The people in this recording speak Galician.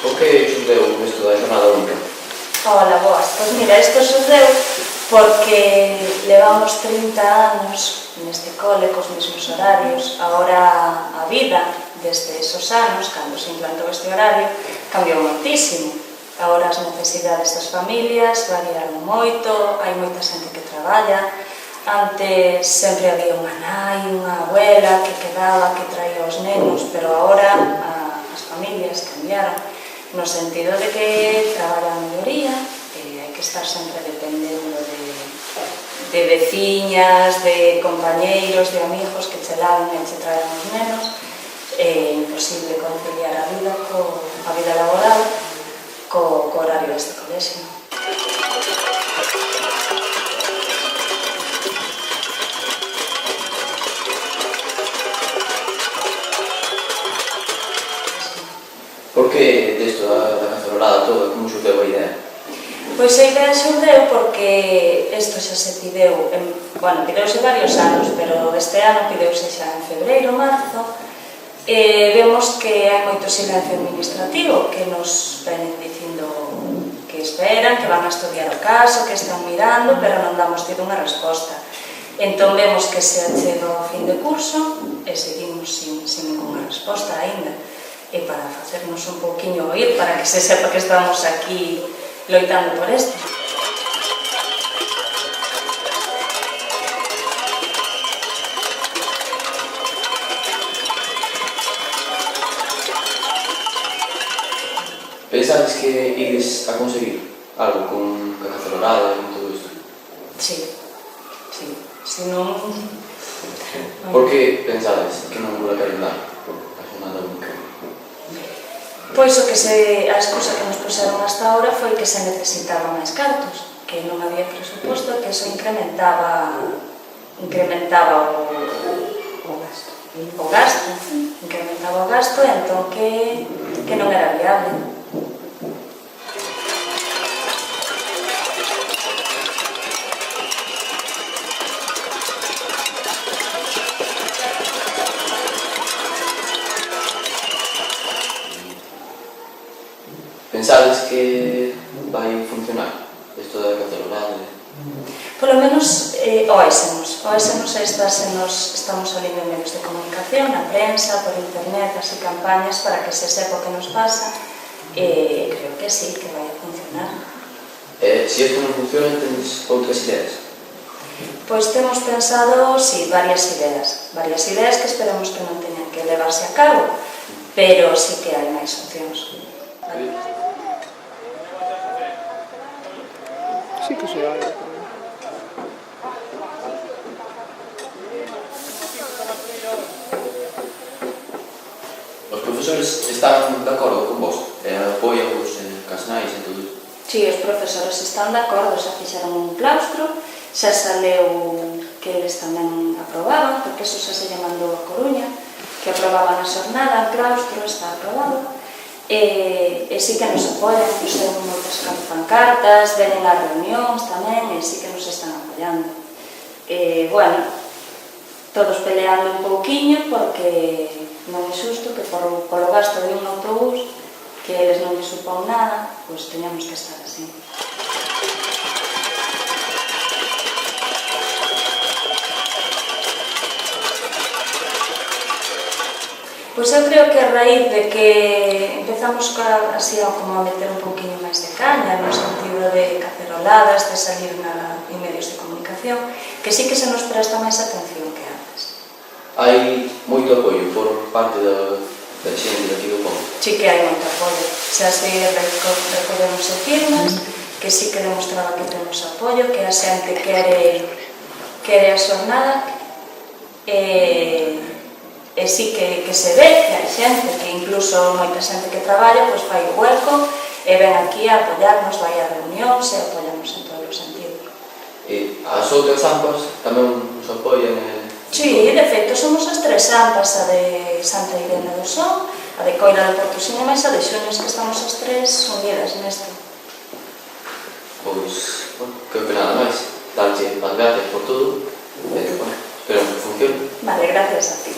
O que xudeu isto da jornada única? Ola, boas. Pois mira, isto xudeu porque levamos 30 anos neste cole cos mesmos horarios. Agora a vida desde esos anos, cando se implantou este horario, cambiou moitísimo. Agora as necesidades das familias variaron moito, hai moita xente que traballa. Antes sempre había unha nai, unha abuela que quedaba, que traía os nenos, pero agora as familias cambiaron no sentido de que traballa a maioría e hai que estar sempre dependendo de veciñas, de compañeiros, de amigos que che laven e che traen os nenos. É imposible conciliar a vida laboral co horario deste colexio. Por que desto da cacerolada toda, como xudeu a idea? Pois a idea xurdeu porque isto xa se pideu, pideuse varios anos, pero este ano pideuse xa en febreiro, marzo, e vemos que hai moito silencio administrativo, que nos venen dicindo que esperan, que van a estudiar o caso, que están mirando, pero non damos tido unha resposta. Entón vemos que se achega o fin de curso e seguimos sin ninguna resposta aínda. E para facernos un pouquiño oír, para que se sepa que estamos aquí loitando por isto. Pensades que ides a conseguir algo con a cacerolada e todo isto? Sí. Se non... Por que pensades que non vos a queren dar a jornada única? Pois a excusa que nos puseron hasta ahora foi que se necesitaban máis cartos, que non había presuposto, que eso incrementaba o gasto, entón que non era viable. Pensades que vai funcionar isto da cacerolada? Polo menos oésemos estamos salindo en medios de comunicación, na prensa, por internet, así campañas para que se sepa o que nos pasa, e creo que sí, que vai a funcionar. Se isto non funciona, tenes outras ideas? Pois temos pensado, sí, varias ideas que esperamos que non teñan que levarse a cabo, pero sí que hai máis opcións. Sí que se hai. Os profesores están de acordo con vos? Apoian-vos cas nais e todo isto? Si, os profesores están de acordo, xa fixeron un claustro, xa saleu que eles tamén aprobaban, porque eso xa se lle mandou a Coruña, que aprobaban a xornada, o claustro está aprobado, e sí que nos apoian, puseron moitas pancartas, venen as reunións tamén, e sí que nos están apoiando. Todos peleando un pouquiño, porque non é xusto que polo gasto de un autobús, que eles non lles supón nada, pois teñamos que estar así. Pois eu creo que a raíz de que empezamos así como a meter un pouquinho máis de caña, no sentido de caceroladas, de salir en medios de comunicación, que sí que se nos presta máis atención que antes. Hai moito apoio por parte da xente daqui do povo? Sí que hai moito apoio. Xa se recollemos firmas, que sí que demostraba que temos apoio, que a xente quere a xornada, e sí que se ve que hai xente, que incluso moita xente que traballa, pois fai o hueco e ven aquí a apoiarnos, vai a reunións e apoiarnos en todos os sentidos. E as outras AMPAs tamén nos apoian? Sí, de feito, somos as tres AMPAs, a de Santa Irene do Son, a de Coira de Portosín e máis a de Xunes, que estamos as tres unidas nesto. darche las gracias por todo, pero bueno, espero que funcione. Vale, gracias a ti.